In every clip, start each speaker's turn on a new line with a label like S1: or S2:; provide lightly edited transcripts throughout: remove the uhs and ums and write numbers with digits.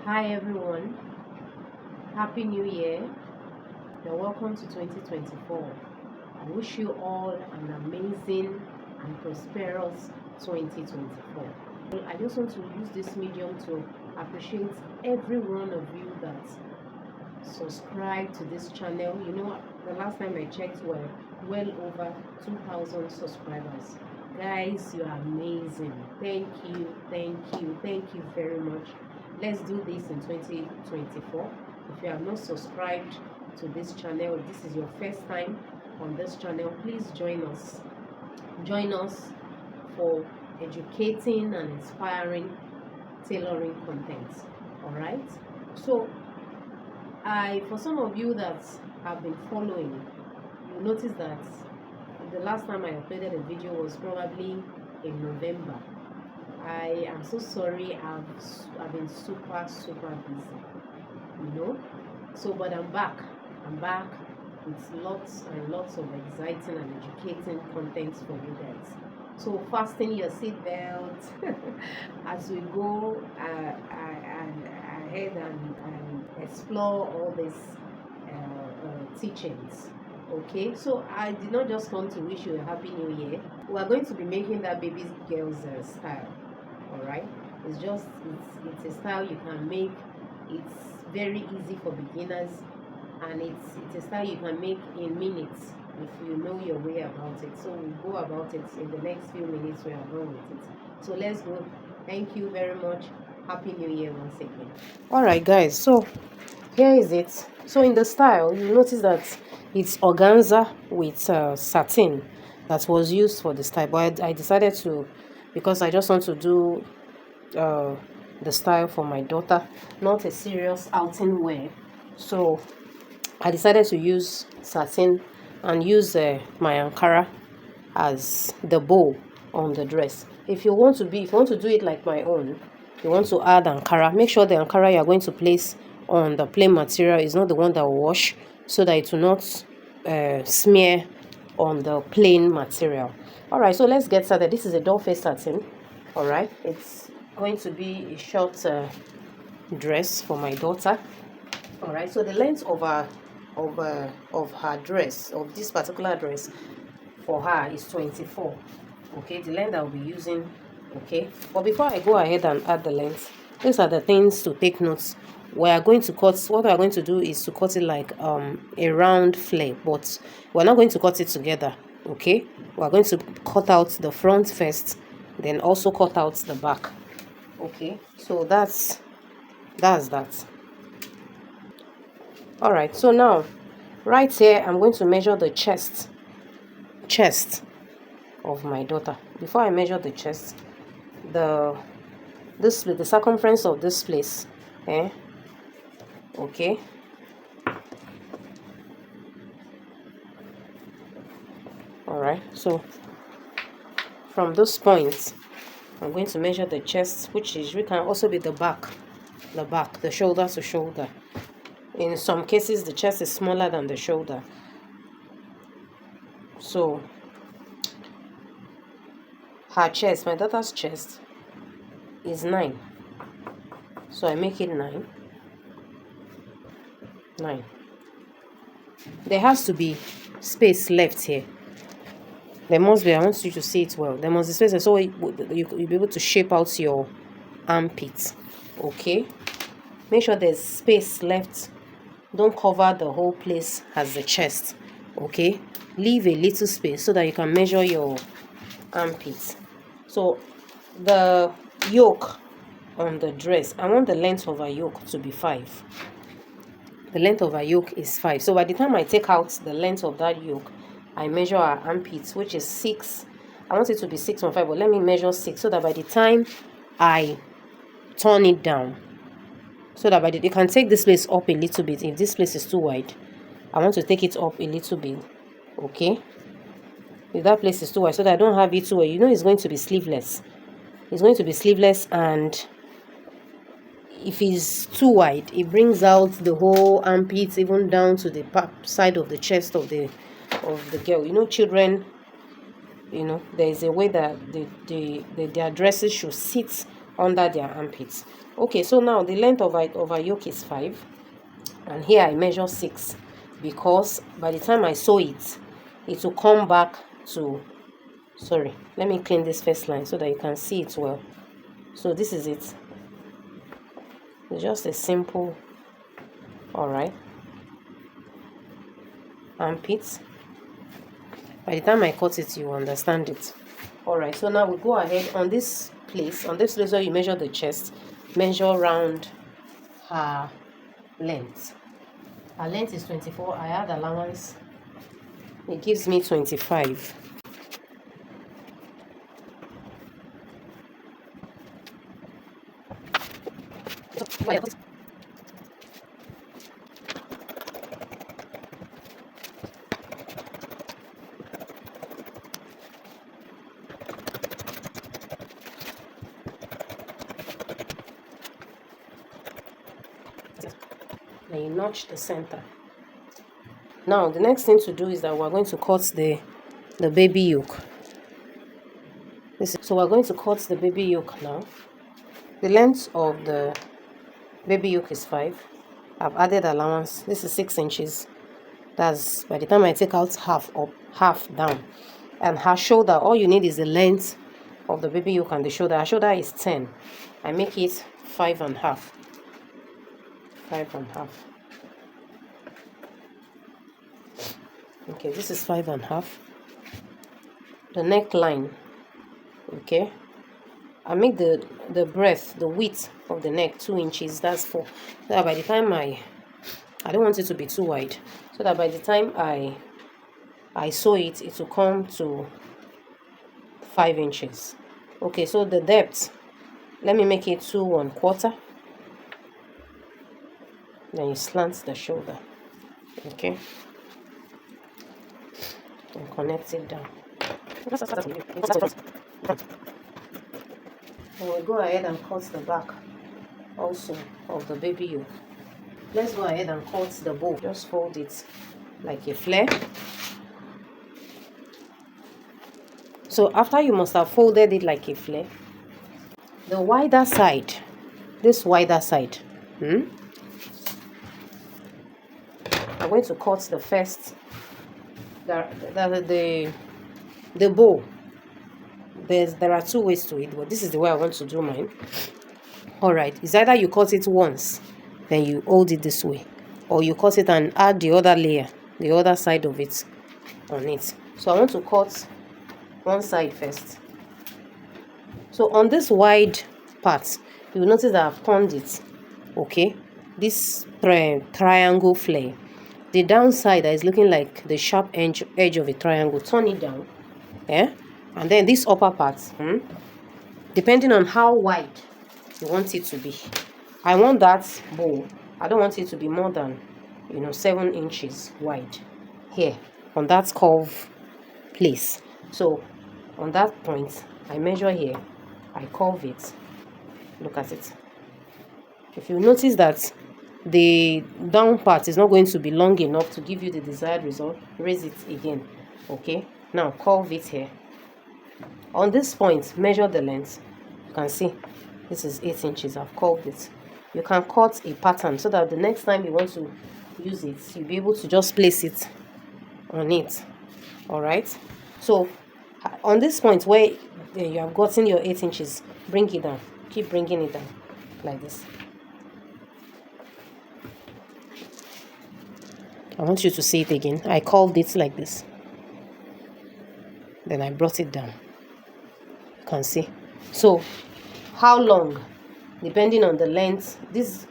S1: Hi everyone, Happy New Year. You're welcome to 2024. I wish you all an amazing and prosperous 2024. I just want to use this medium to appreciate every one of you that subscribe to this channel. You know, the last time I checked were well over 2,000 subscribers. Guys, you are amazing. Thank you, thank you, thank you very much. Let's do this in 2024. If you have not subscribed to this channel, if this is your first time on this channel, please join us. Join us for educating and inspiring tailoring content. All right. So for some of you that have been following, you notice that the last time I uploaded a video was probably in November. I am so sorry. I've been super busy, So, but I'm back. I'm back with lots and lots of exciting and educating content for you guys. So fasten your seatbelt as we go ahead and explore all these teachings. Okay, so I did not just come to wish you a happy new year. We are going to be making that baby girl's style. All right, it's a style you can make. It's very easy for beginners, and it's a style you can make in minutes if you know your way about it. So we'll go about it in the next few minutes. We are going with it. So let's go. Thank you very much. Happy New Year once again. All right, guys. So here is it. So in the style, you notice that it's organza with satin that was used for the style. But I decided to, because I just want to do the style for my daughter, not a serious outing wear. So I decided to use satin and use my Ankara as the bow on the dress. If you want to do it like my own, you want to add Ankara, make sure the Ankara you are going to place on the plain material is not the one that will wash, so that it will not smear on the plain material. All right, so let's get started. This is a doll face satin. All right, it's going to be a short dress for my daughter. All right, so the length of her dress, of this particular dress for her, is 24. Okay, the length I'll be using. Okay, but before I go ahead and add the length, these are the things to take notes. We are going to cut. What we are going to do is to cut it like a round flare, but we're not going to cut it together. Okay, we're going to cut out the front first, then also cut out the back. Okay, so that's that. All right, so now right here I'm going to measure the chest of my daughter. Before I measure the chest, the circumference of this place, okay, all right, so from this point I'm going to measure the chest, which can also be the back, the shoulder to shoulder. In some cases the chest is smaller than the shoulder, so her chest, my daughter's chest, is 9, so I make it 9. There has to be space left here. There must be. I want you to see it well. There must be space, so you'll be able to shape out your armpit. Okay, make sure there's space left. Don't cover the whole place as the chest. Okay, leave a little space so that you can measure your armpit. So the yoke on the dress, I want the length of a yoke to be 5. The length of a yoke is 5. So by the time I take out the length of that yoke, I measure our armpits, which is 6. I want it to be 6.5, but let me measure 6, so that by the time I turn it down, so that you can take this place up a little bit. If this place is too wide, I want to take it up a little bit. Okay, if that place is too wide, so that I don't have it too wide, it's going to be sleeveless. It's going to be sleeveless, and if it's too wide, it brings out the whole armpits, even down to the side of the chest of the girl. Children, there is a way that their dresses should sit under their armpits. Okay, so now the length of our yoke is 5, and here I measure 6, because by the time I sew it, it will come back to, sorry, let me clean this first line so that you can see it well. So this is it. It's just a simple, all right, armpits. By the time I cut it, you understand it. All right, so now we go ahead on this place where you measure the chest, measure round her length. Her length is 24. I add allowance, it gives me 25. Then you notch the center. Now the next thing to do is that we're going to cut the baby yoke. So we're going to cut the baby yoke now. The length of the baby yoke is 5. I've added allowance. This is 6 inches. That's by the time I take out half up, half down. And her shoulder, all you need is the length of the baby yoke and the shoulder. Her shoulder is 10. I make it 5.5. 5.5. Okay, this is 5.5. The neckline, okay, I make the breadth, the width of the neck 2 inches. That's 4. So that by the time I don't want it to be too wide, so that by the time I sew it, it will come to 5 inches. Okay, so the depth, let me make it 2 1/4. Then you slant the shoulder, okay, and connect it down. And we'll go ahead and cut the back also of the baby yoke. Let's go ahead and cut the bow. Just fold it like a flare. So after you must have folded it like a flare, the wider side, this wider side, I'm going to cut the first, the bow. There are 2 ways to it, but this is the way I want to do mine. All right, it's either you cut it once, then you hold it this way, or you cut it and add the other layer, the other side of it on it. So I want to cut one side first. So on this wide part, you will notice that I've turned it, okay, this triangle flare. The downside that is looking like the sharp edge of a triangle, turn it down, yeah, and then this upper part, depending on how wide you want it to be. I want that bow, I don't want it to be more than 7 inches wide here on that curve place. So on that point, I measure here, I curve it. Look at it. If you notice that the down part is not going to be long enough to give you the desired result, raise it again. Okay, now curve it here. On this point, measure the length. You can see this is 8 inches. I've curved it. You can cut a pattern so that the next time you want to use it, you'll be able to just place it on it. All right, so on this point where you have gotten your 8 inches, bring it down. Keep bringing it down like this. I want you to see it again. I curved it like this, then I brought it down. You can see. So how long, depending on the length, this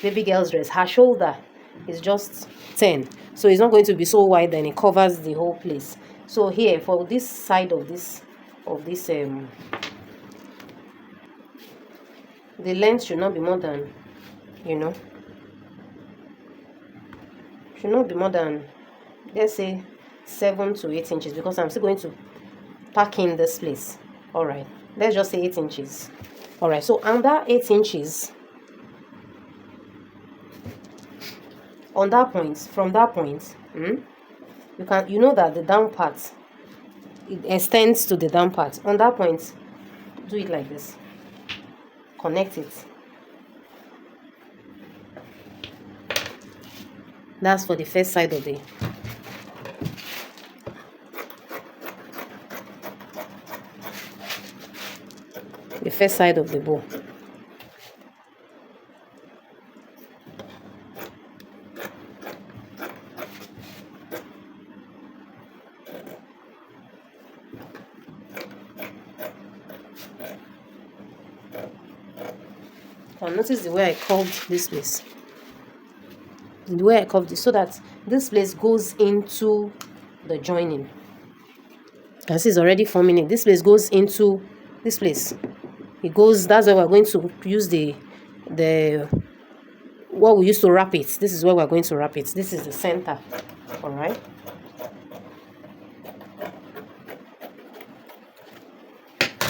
S1: baby girl's dress, her shoulder is just 10, so it's not going to be so wide and it covers the whole place. So here for this side of this the length should not be more than should not be more than, let's say, 7 to 8 inches, because I'm still going to pack in this place. All right, let's just say 8 inches. All right, so under 8 inches, on that point, from that point, you know that the down part, it extends to the down part. On that point, do it like this. connect it. That's for the first side of the first side of the bow. Now notice the way I curved this place. The way I curved it so that this place goes into the joining. As it's already forming it, this place goes into this place. It goes, that's where we're going to use the what we used to wrap it. This is where we're going to wrap it. This is the center. All right.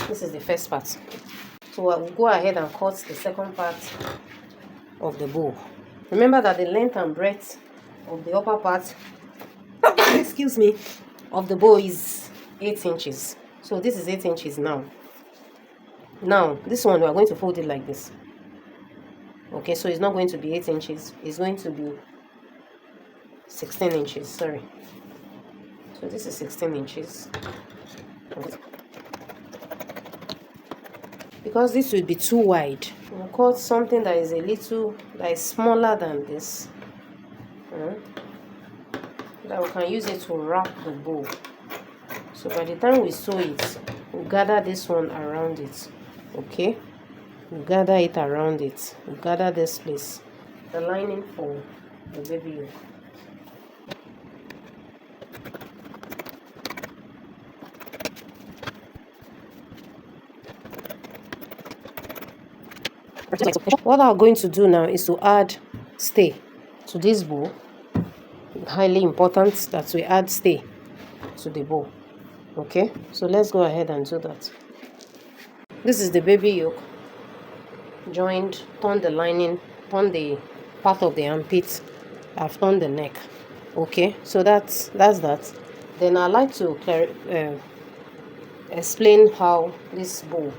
S1: This is the first part. So I will go ahead and cut the second part of the bow. Remember that the length and breadth of the upper part excuse me, of the bow is 8 inches. So this is 8 inches now. Now this one we are going to fold it like this. Okay, so it's not going to be 8 inches, it's going to be 16 inches. Sorry. So this is 16 inches. Because this will be too wide, we'll cut something that is that is smaller than this. That we can use it to wrap the bow. So by the time we sew it, we'll gather this one around it. Okay, we'll gather it around it. We'll gather this place, the lining for the baby yoke. What I'm going to do now is to add stay to this bow. Highly important that we add stay to the bow. Okay, so let's go ahead and do that. This is the baby yoke joined, turn the lining, turn the part of the armpit. I've turned the neck. Okay, so that's that. Then I like to explain how this bow,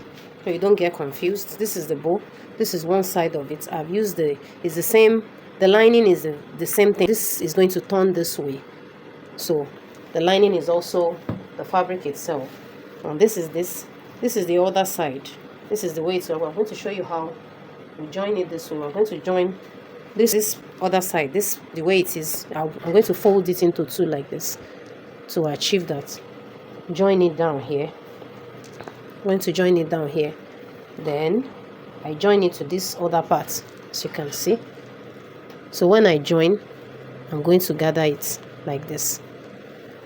S1: so you don't get confused. This is the bow. This is one side of it. I've used it's the same. The lining is the same thing. This is going to turn this way. So the lining is also the fabric itself. And this is the other side. This is the way it's. I'm going to show you how we join it this way. We're going to join this other side. This the way it is. I'm going to fold it into two like this to achieve that. Join it down here. I'm going to join it down here. Then I join it to this other part, as you can see. So when I join, I'm going to gather it like this.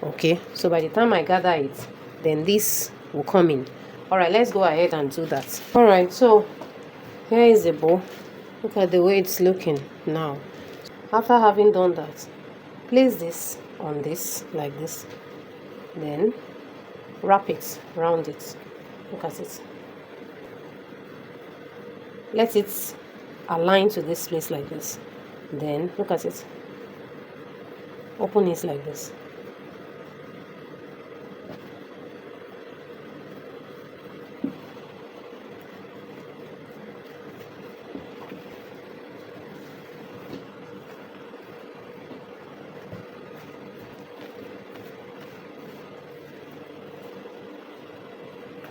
S1: Okay, so by the time I gather it, then this will come in. All right, let's go ahead and do that. All right, so here is the bow. Look at the way it's looking now. After having done that, place this on this like this, then wrap it around it. Look at it. Let it align to this place like this. Then look at it. Open it like this.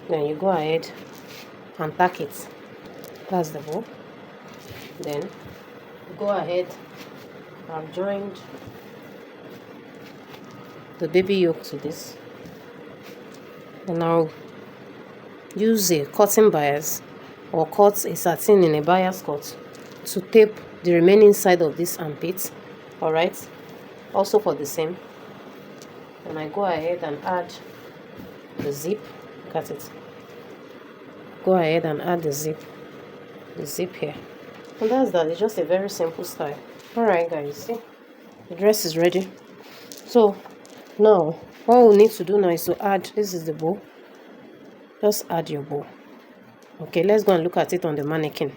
S1: Then you go ahead and pack it. That's the bow. Then go ahead. I've joined the baby yoke to this, and I'll use a cutting bias or cut a satin in a bias cut to tape the remaining side of this armpit. All right, also for the same. And I go ahead and add the zip. Cut it. Go ahead and add the zip here. And that's that. It's just a very simple style. All right, guys, see, the dress is ready. So now what we need to do now is to add. This is the bow. Just add your bow. Okay, let's go and look at it on the mannequin.